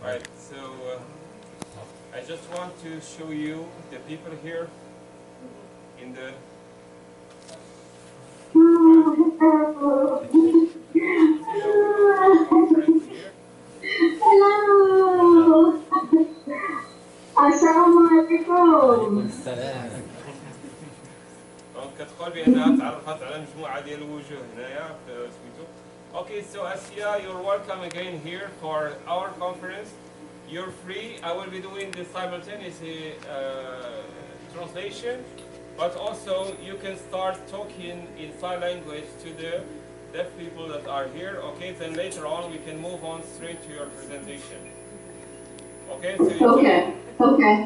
Right, so I just want to show you the people here in the conference here. Hello. Assalamualaikum. كتقول بأنها تعرفت على مجموعة ديال الوجوه هنايا سميتو. Okay, so Asiah, you're welcome again here for our conference. You're free. I will be doing the simultaneous translation, but also you can start talking in sign language to the deaf people that are here. Okay, then later on we can move on straight to your presentation. Okay. So Okay.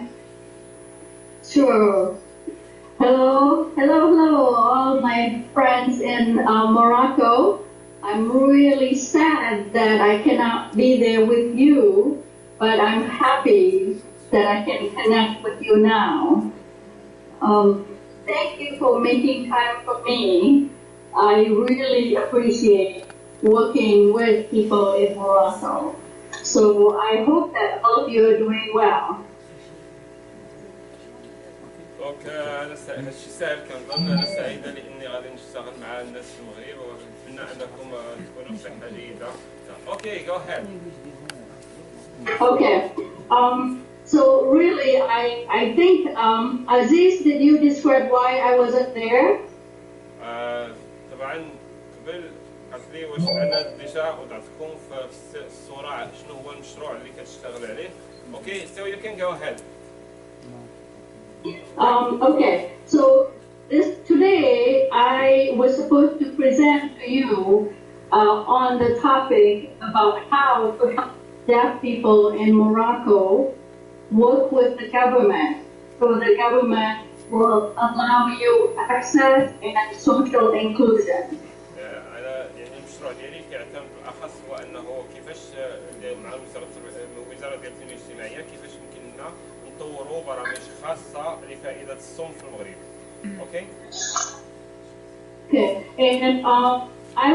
Sure. Hello, all my friends in Morocco. I'm really sad that I cannot be there with you, but I'm happy that I can connect with you now. Thank you for making time for me. I really appreciate working with people in Morocco. So I hope that all of you are doing well. دونك انا هادشي ساهل كنظن. انا سعيده لاني غادي نشتغل مع الناس في المغرب ونتمنى انكم تكونوا بصحه جيده. Okay, go ahead. Okay. So really, I think Aziz, did you describe why I wasn't there? طبعا قبل قلت لي واش انا ديجا وضعتكم في الصوره شنو هو المشروع اللي كتشتغل عليه. Okay, so you can go ahead. Okay, so today I was supposed to present to you on the topic about how to help deaf people in Morocco work with the government, so the government will allow you access and social inclusion. أنا يعني المشروع ديالي كيعتمد بالأخص هو أنه كيفاش مع وزارة التنمية الاجتماعية كيفاش يمكن لنا نطوروا برامج خاصة لفائدة الصم في المغرب. Okay. Okay, and I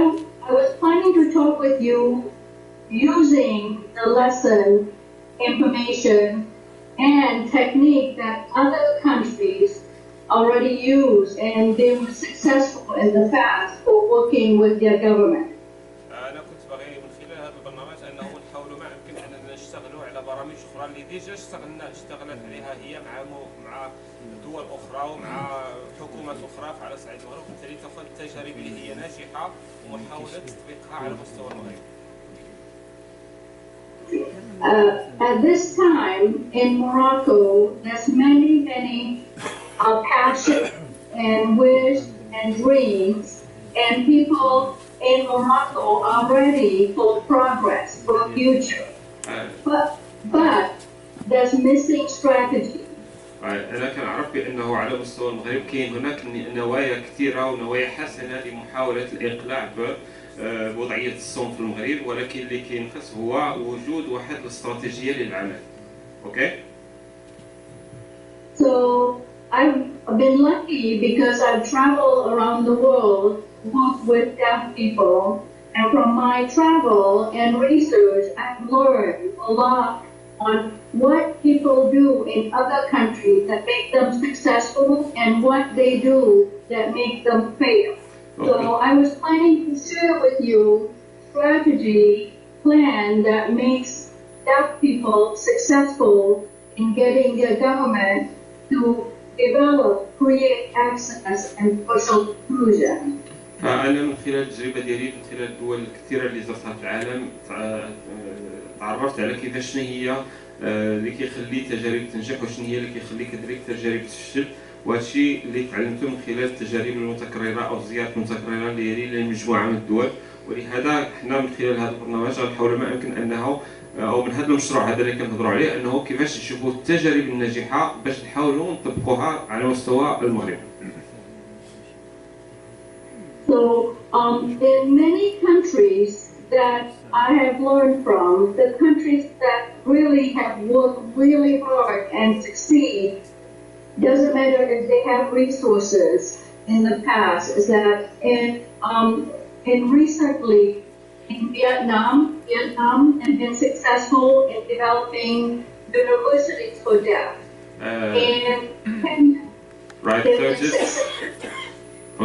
was planning to talk with you using the lesson information and technique that other countries already use, and they were successful in the past for working with their government. أنا كنت باغي من خلال هذا البرنامج أنه نحاولوا ما يمكن أننا نشتغلوا على برامج أخرى اللي ديجا اشتغلت عليها هي مع دول أخرى ومع حكومات أخرى على صعيد المغرب، وبالتالي تأخذ التجارب اللي هي ناجحة ومحاولة تطبيقها على مستوى المغرب. At this time in Morocco, there's many passion and wish and dreams, and people in Morocco are ready for progress, for future. But there's missing strategy. أنا كنعرف بأنه على مستوى المغرب كاين هناك نوايا كثيرة ونوايا حسنة لمحاولة الإقلاع بوضعية الصم في المغرب، ولكن اللي كينقص هو وجود واحد الاستراتيجية للعمل. Okay? So I've been lucky because I've traveled around the world, worked with deaf people, and from my travel and research, I've learned a lot on what people do in other countries that make them successful and what they do that make them fail. So I was planning to share with you strategy plan that makes deaf people successful in getting their government to develop, create access and social inclusion. أنا من خلال التجربة ديالي من خلال الدول الكثيرة اللي زرتها في العالم تعرفت على كيفاش شنو هي اللي كيخلي تجارب تنجح وشنو هي اللي كيخلي كذلك تجارب تفشل، وهذا الشيء اللي تعلمته من خلال التجارب المتكررة أو الزيارات المتكررة ديالي لمجموعة من الدول. ولهذا حنا من خلال هذا البرنامج غنحاولوا ما يمكن أنه أو من هذا المشروع هذا اللي كنهضروا عليه أنه كيفاش نشوفوا التجارب الناجحة باش نحاولوا نطبقوها على مستوى المغرب. So in many countries that I have learned from, the countries that really have worked really hard and succeed, doesn't matter if they have resources in the past, is that in recently in Vietnam, Vietnam and been successful in developing universities for deaf. And right, so just,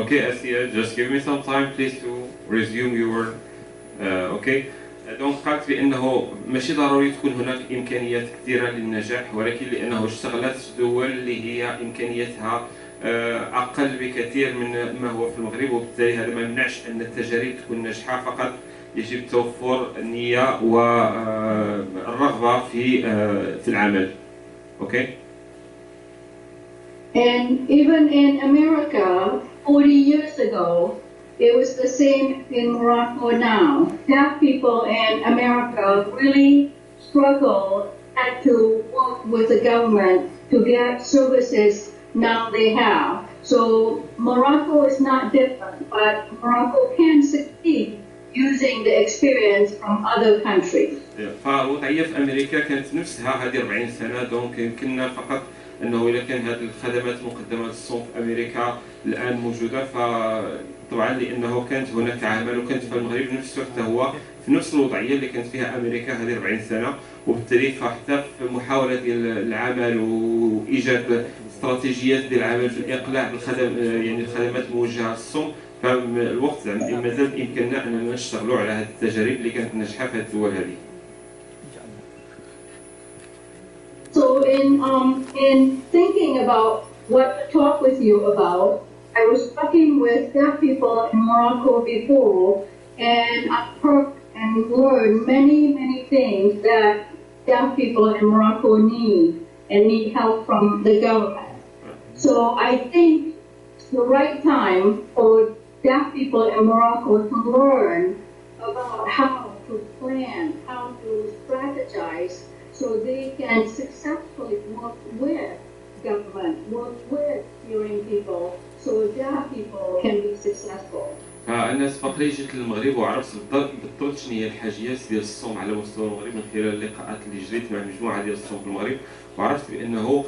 okay, Asiah, just give me some time please to resume your, okay. دونك قالت بأنه ماشي ضروري تكون هناك إمكانيات كثيرة للنجاح، ولكن لأنه اشتغلت في دول اللي هي إمكانياتها أقل بكثير من ما هو في المغرب، وبالتالي هذا ما يمنعش أن التجارب تكون ناجحة، فقط يجب توفر النية والرغبة في العمل. Okay? And even in America, 40 years ago, it was the same in Morocco now. Deaf people in America really struggle, had to work with the government to get services now they have. So Morocco is not different, but Morocco can succeed using the experience from other countries. فالوضعية في أمريكا كانت نفسها هذه 40 سنة، دونك يمكننا فقط أنه إذا كان هذه الخدمات مقدمة للصم في أمريكا الآن موجودة، فطبعا لأنه كانت هناك عمل، وكانت في المغرب نفسه حتى هو في نفس الوضعية اللي كانت فيها أمريكا هذه 40 سنة، وبالتالي فحتى في محاولة ديال العمل وإيجاد استراتيجيات ديال العمل في الإقلاع بالخدم يعني الخدمات الموجهة للصم، فالوقت مازال بإمكاننا أننا نشتغلوا على هذه التجارب اللي كانت ناجحة في هذه الدول هذه. So in thinking about what to talk with you about, I was talking with deaf people in Morocco before, and I've heard and learned many things that deaf people in Morocco need and need help from the government. So I think it's the right time for deaf people in Morocco to learn about how to plan, how to strategize, so they can successfully work with government, work with hearing people, so deaf people can be successful. أنا فقري جيت للمغرب وعرفت بالضبط شنو هي الحاجيات ديال الصوم على مستوى المغرب من خلال اللقاءات اللي جريت مع مجموعة ديال الصوم في المغرب، وعرفت بأنه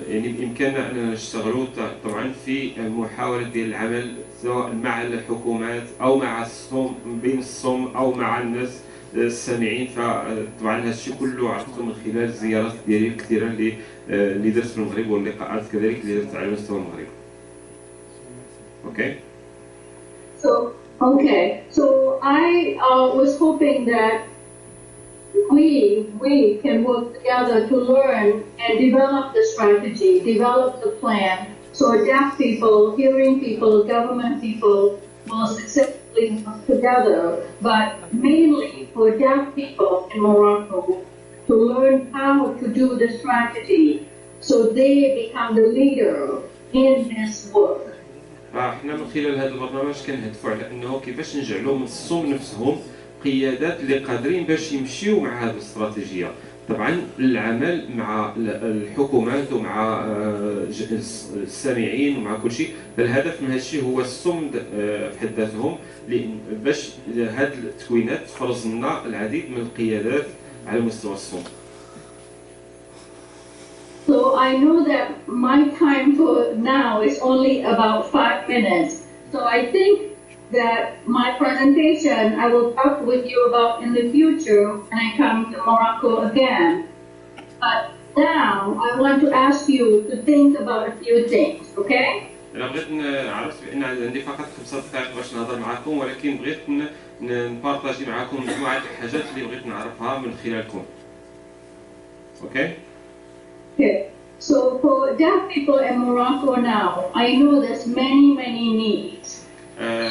يعني بإمكاننا أننا نشتغلوا طبعا في محاولة ديال العمل سواء مع الحكومات أو مع الصوم، بين الصوم أو مع الناس السامعين. فطبعا هذا الشيء كله عرفته من خلال الزيارات ديالي الكثيره اللي درت في المغرب واللقاءات كذلك اللي درت على مستوى المغرب. Okay. So I was hoping that we can work together to learn and develop the strategy, develop the plan, so deaf people, hearing people, government people will successfully work together, but mainly for deaf people in Morocco to learn how to do the strategy so they become the leader in this work. احنا من خلال هذا البرنامج كنهدفوا على انه كيفاش نجعلوا من الصوم نفسهم قيادات اللي قادرين باش يمشيوا مع هذه الاستراتيجيه. طبعا العمل مع الحكومات ومع السامعين ومع كل شيء، فالهدف من هذا الشيء هو الصمد في حد ذاتهم، باش هذه التكوينات تفرز لنا العديد من القيادات على مستوى الصوم. So I know that my time for now is only about 5 minutes. So I think that my presentation I will talk with you about in the future when I come to Morocco again. But now I want to ask you to think about a few things, okay? أنا بغيت عرفت بأن عندي فقط 5 دقائق باش نهضر معكم، ولكن بغيت نبارطاجي معكم مجموعة الحاجات اللي بغيت نعرفها من خلالكم. Okay? Okay. So for deaf people in Morocco now, I know there's many needs.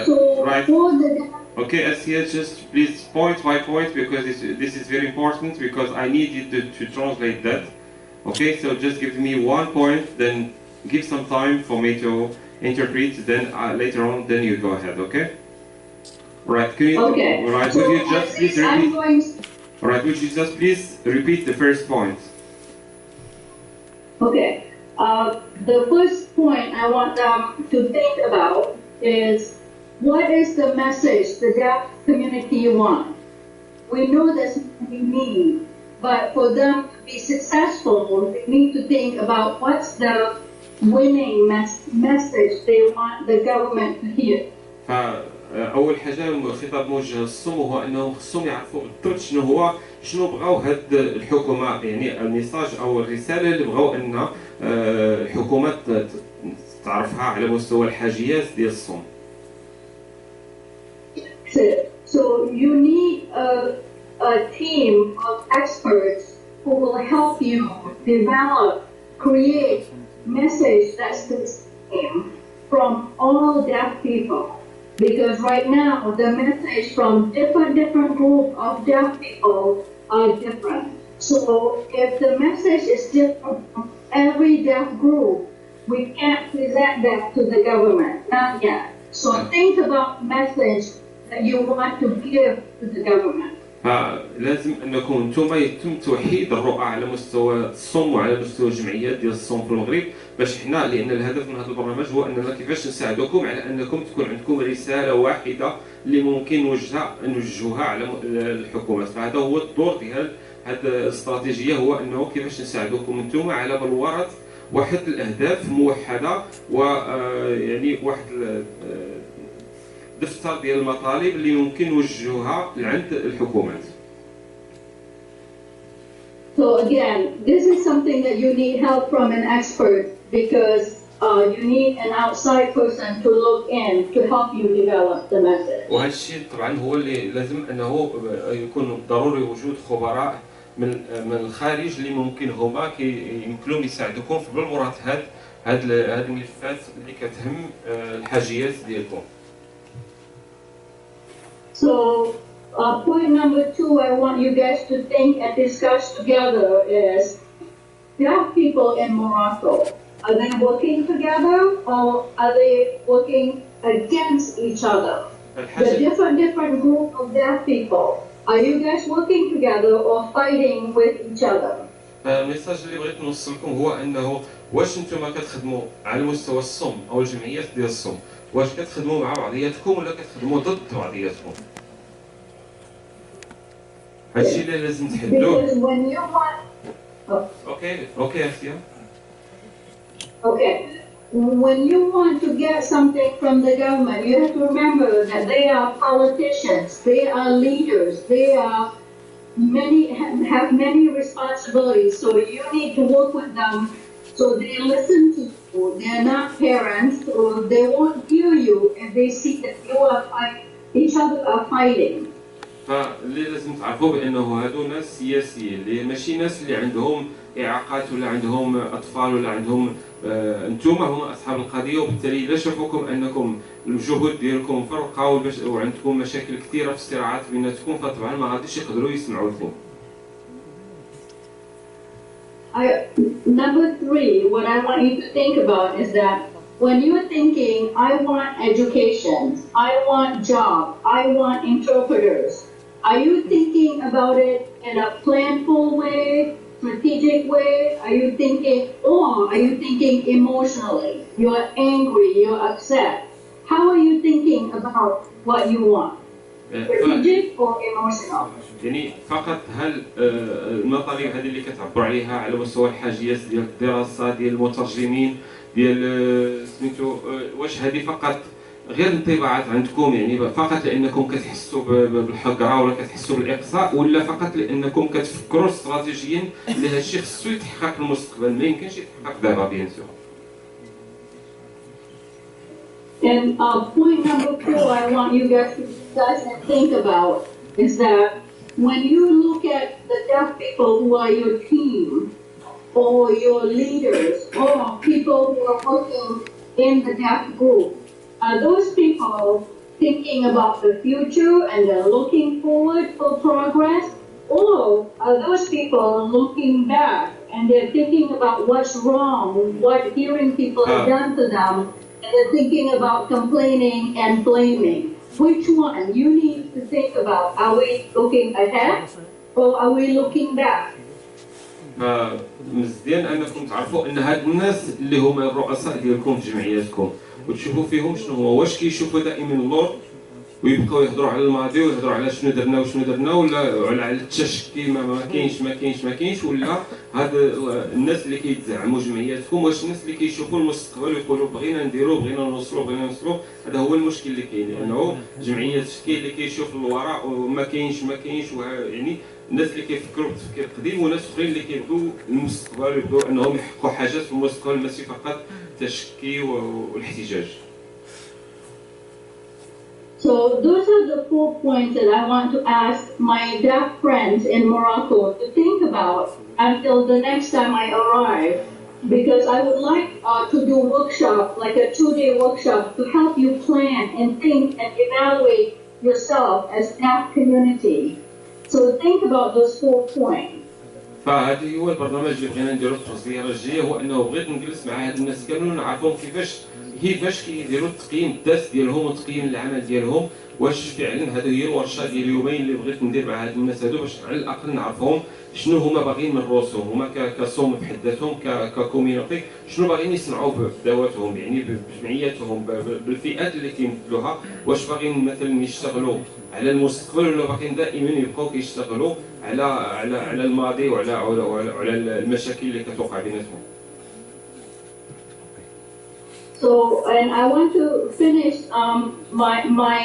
So right. for the Okay, Asiah, just please point by point because this is very important because I need you to translate that. Okay, so just give me one point, then give some time for me to interpret. Then later on, then you go ahead. Okay. Right. Can you? Okay. Right. So would you just please repeat? Right. Would you just please repeat the first point? Okay. The first point I want them to think about is what is the message the deaf community want? We know there's many need, but for them to be successful, they need to think about what's the winning message they want the government to hear. اول حاجه الخطاب موجه للصم هو انهم خصهم يعرفوا بالضبط شنو بغاو هاد الحكومه، يعني الميساج او الرساله اللي بغاو ان الحكومه تعرفها على مستوى الحاجيات ديال الصم. So you need a team of experts who will help you develop, create message that's the same from all deaf people. Because right now the message from different group of deaf people are different. So if the message is different from every deaf group, we can't present that to the government, not yet. So think about message that you want to give to the government. فلازم انكم نتوما يتم توحيد الرؤى على مستوى الصم وعلى مستوى الجمعيات ديال الصم في المغرب، باش حنا لان الهدف من هذا البرنامج هو اننا كيفاش نساعدوكم على انكم تكون عندكم رساله واحده اللي ممكن نوجهوها على الحكومات. فهذا هو الدور ديال هذه الاستراتيجيه، هو انه كيفاش نساعدوكم نتوما على بلوره واحد الاهداف موحده ويعني واحد دفتر ديال المطالب اللي ممكن نوجهوها لعند الحكومات. So again, this is something that you need help from an expert because you need an outside person to look in to help you develop the message. وهذا الشيء طبعا هو اللي لازم انه يكون ضروري وجود خبراء من الخارج اللي ممكن هما يمكنهم يساعدوكم في بلورة هاد الملفات اللي كتهم الحاجيات ديالكم. So point number 2 I want you guys to think and discuss together is deaf people in Morocco. Are they working together or are they working against each other? The different group of deaf people. Are you guys working together or fighting with each other? الميساج اللي بغيت نوصل لكم هو انه واش نتوما كتخدموا على مستوى الصم او الجمعيات ديال الصم، واش كتخدموا مع بعضياتكم ولا كتخدموا ضد بعضياتكم؟ هادشي اللي لازم تحددوه. اوكي اسيا. Okay. When you want to get something from the government, you have to remember that they are politicians, they are leaders, they are have many responsibilities. So you need to work with them so they listen to you. They're not parents, so they won't hear you if they see that you are each other are fighting. فاللي لازم تعرفوا بانه هادو ناس سياسيين اللي ماشي ناس اللي عندهم اعاقات ولا عندهم اطفال ولا عندهم انتوما هما اصحاب القضيه، وبالتالي اذا شافوكم انكم الجهود ديالكم مفرقه وعندكم مشاكل كثيره في الصراعات بيناتكم فطبعا ما غاديش يقدروا يسمعوا لكم. Number 3, what I want you to think about is that when you're thinking, I want education, I want job, I want interpreters, are you thinking about it in a planful way, strategic way? Are you thinking emotionally? You're angry, you're upset. How are you thinking about what you want? Strategic or emotional? يعني فقط هل المطالب هذه اللي كتعبروا عليها على مستوى الحاجيات ديال الدراسه ديال المترجمين ديال سميتو، واش هذه فقط غير انطباعات عندكم يعني فقط لانكم كتحسوا بالحقره ولا كتحسوا بالاقصاء، ولا فقط لانكم كتفكروا استراتيجيا اللي هذا الشيء خصو يتحقق في المستقبل ما يمكنش يتحقق دابا بيان سور. And point number 4 I want you guys to discuss and think about is that when you look at the deaf people who are your team or your leaders or people who are working in the deaf group, are those people thinking about the future and they're looking forward for progress, or are those people looking back and they're thinking about what's wrong, what hearing people have done to them, and they're thinking about complaining and blaming? Which one you need to think about? Are we looking ahead or are we looking back? مزيان انكم تعرفوا ان هاد الناس اللي هما الرؤساء ديالكم في جمعياتكم وتشوفوا فيهم شنو هو، واش كيشوفوا دائما اللور ويبقاو يهضروا على الماضي ويهضروا على شنو درنا وشنو درنا، ولا على التشكي ما كاينش ولا هاد الناس اللي كيتزعموا جمعياتكم، واش الناس اللي كيشوفوا المستقبل ويقولوا بغينا نديروا بغينا نوصلوا. هذا هو المشكل اللي كاين، لانه جمعيات كاين اللي كيشوف للوراء وما كاينش يعني الناس اللي كيفكروا بتفكير قديم، وناس اخرين اللي كيبغوا المستقبل ويبغوا انهم يحققوا حاجات في المستقبل ماشي فقط التشكي والاحتجاج. So those are the 4 points that I want to ask my deaf friends in Morocco to think about until the next time I arrive, because I would like to do a workshop, like a 2-day workshop, to help you plan and think and evaluate yourself as deaf community. So think about those 4 points. فهذا هو البرنامج اللي بغينا نديرو في الزياره الجايه، هو انه بغيت نجلس مع هاد الناس كاملين ونعرفهم كيفاش كيديروا التقييم الذات ديالهم وتقييم العمل ديالهم، واش فعلا هذه هي الورشه ديال اليومين اللي بغيت ندير مع هاد الناس هادو، باش على الاقل نعرفهم شنو هما باغيين من راسهم، هما كصوم بحد ذاتهم ككوميونيتي شنو باغيين يصنعوا بذواتهم، يعني بجمعياتهم بالفئات اللي كيمثلوها، واش باغيين مثلا يشتغلوا على المستقبل ولا باغيين دائما يبقاو كيشتغلوا على الماضي وعلى المشاكل اللي كتوقع بيناتهم. So, and I want to finish my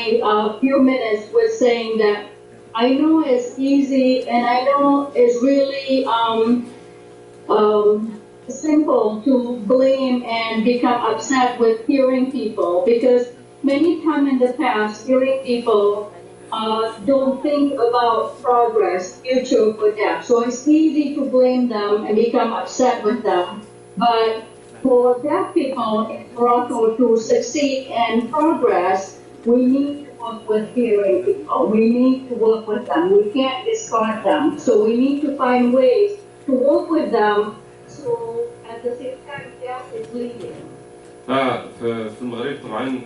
few minutes with saying that I know it's easy and I know it's really simple to blame and become upset with hearing people, because many times in the past, hearing people don't think about progress, future for them. So it's easy to blame them and become upset with them. But for deaf people in Morocco to succeed and progress, we need to work with hearing people. We need to work with them. We can't discard them. So we need to find ways to work with them. So at the same time, deaf is leading. في المغرب طبعا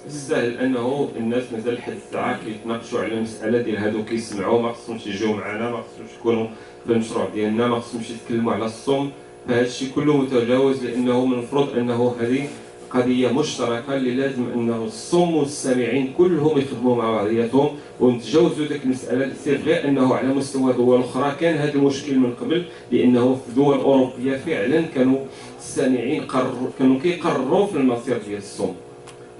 سهل انه الناس مازال لحد الساعه كيتناقشوا على المساله ديال هادو كيسمعوا، ما خصهمش يجيو معنا، ما خصهمش يكونوا في المشروع ديالنا، ما خصهمش يتكلموا على الصم. فهذا الشيء كله متجاوز، لانه من المفروض انه هذه قضيه مشتركه اللي لازم انه الصم والسامعين كلهم يخدموا مع بعضياتهم ونتجاوزوا ذاك المساله. سي فغي انه على مستوى دول اخرى كان هذا المشكل من قبل، لانه في دول اوروبيه فعلا كانوا السامعين كانوا كيقرروا في المصير ديال الصم،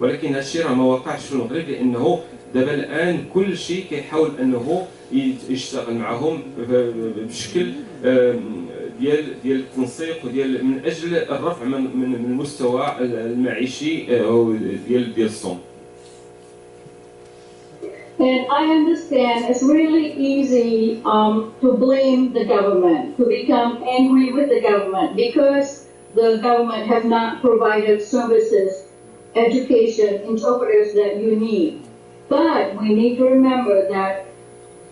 ولكن هذا الشيء راه ما وقعش في المغرب، لانه دابا الان كل شيء كيحاول انه يشتغل معهم بشكل ديال التنسيق وديال من اجل الرفع من المستوى المعيشي ديال الصوم. And I understand it's really easy to blame the government, to become angry with the government because the government has not provided services, education, interpreters that you need. But we need to remember that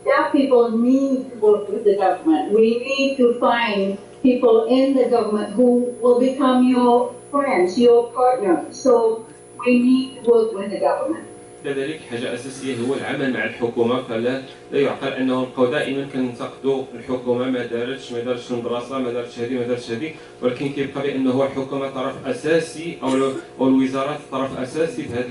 deaf people need to work with the government. We need to find people in the government who will become your friends, your partners. So we need to work with the government. كذلك حاجه اساسيه هو العمل مع الحكومه، فلا يعقل انه نبقاو دائما كننتقدوا الحكومه ما دارتش المدرسه، ما دارتش هذه، ولكن كيبقى بانه الحكومه طرف اساسي او الوزارات طرف اساسي في هذا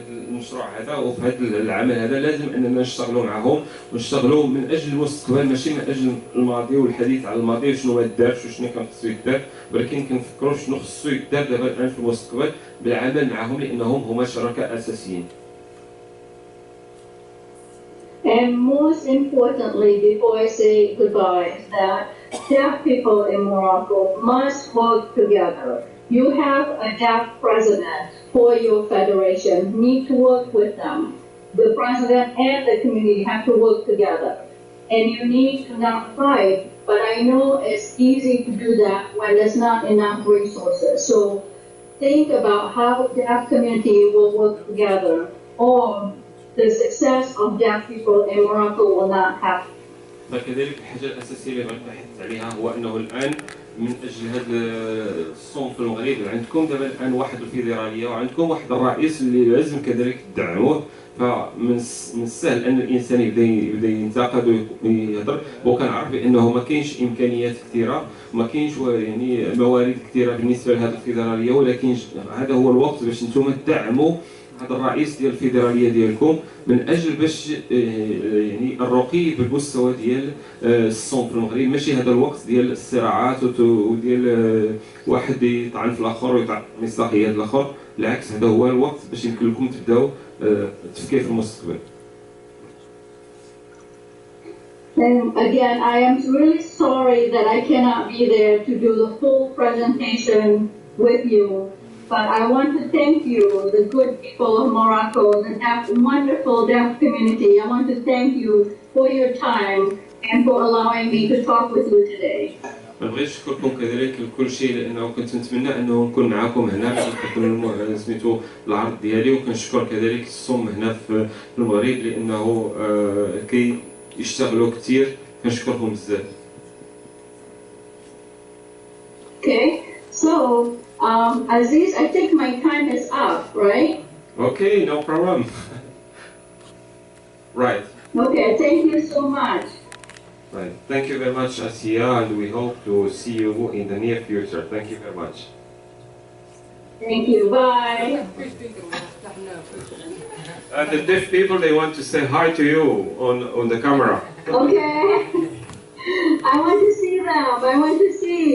المشروع هذا وفي هذا العمل هذا. لازم اننا نشتغلوا معهم ونشتغلوا من اجل المستقبل، ماشي من اجل الماضي والحديث على الماضي وشنو ما دارش وشنو كان خصو يدار، ولكن كنفكروا شنو خصو يدار دابا الان في المستقبل بالعمل معهم، لانهم هما شركاء اساسيين. And most importantly, before I say goodbye, is that deaf people in Morocco must work together. You have a deaf president for your federation. You need to work with them. The president and the community have to work together. And you need to not fight, but I know it's easy to do that when there's not enough resources. So think about how the deaf community will work together, or the success of deaf people in Morocco will not happen. فكذلك الحاجه الاساسيه اللي بنتحدث عليها هو انه الان من اجل هذا الصوم في المغرب عندكم دابا الان واحد الفدراليه وعندكم واحد الرئيس اللي لازم كذلك تدعموه. فمن السهل ان الانسان يبدا ينتقد ويهضر، وكنعرف بانه ما كاينش امكانيات كثيره، ما كاينش يعني موارد كثيره بالنسبه لهذه الفدراليه، ولكن هذا هو الوقت باش نتوما تدعموا هذا الرئيس ديال الفيدرالية ديالكم من اجل باش يعني الرقي بالمستوى ديال الصوم في المغرب. ماشي هذا الوقت ديال الصراعات وديال واحد يطعن في الاخر ويطعن مصداقية الاخر، بالعكس هذا هو الوقت باش يمكن لكم تبداو التفكير في المستقبل. And again, I am really sorry that I cannot be there to do the full presentation with you. But I want to thank you, the good people of Morocco, the deaf, wonderful deaf community. I want to thank you for your time and for allowing me to talk with you today. بغيت نشكركم كذلك لكل شيء، لانه كنت نتمنى انه نكون معكم هنا باش نقدم سميتو العرض ديالي، وكنشكر كذلك الصم هنا في المغرب لانه كيشتغلوا كثير، كنشكرهم بزاف. Okay, so Aziz, I think my time is up, right? Okay, no problem. Right. Okay, thank you so much. Right. Thank you very much, Asiah, and we hope to see you in the near future. Thank you very much. Thank you. Bye. And the deaf people, they want to say hi to you on the camera. Okay. I want to see them. I want to see.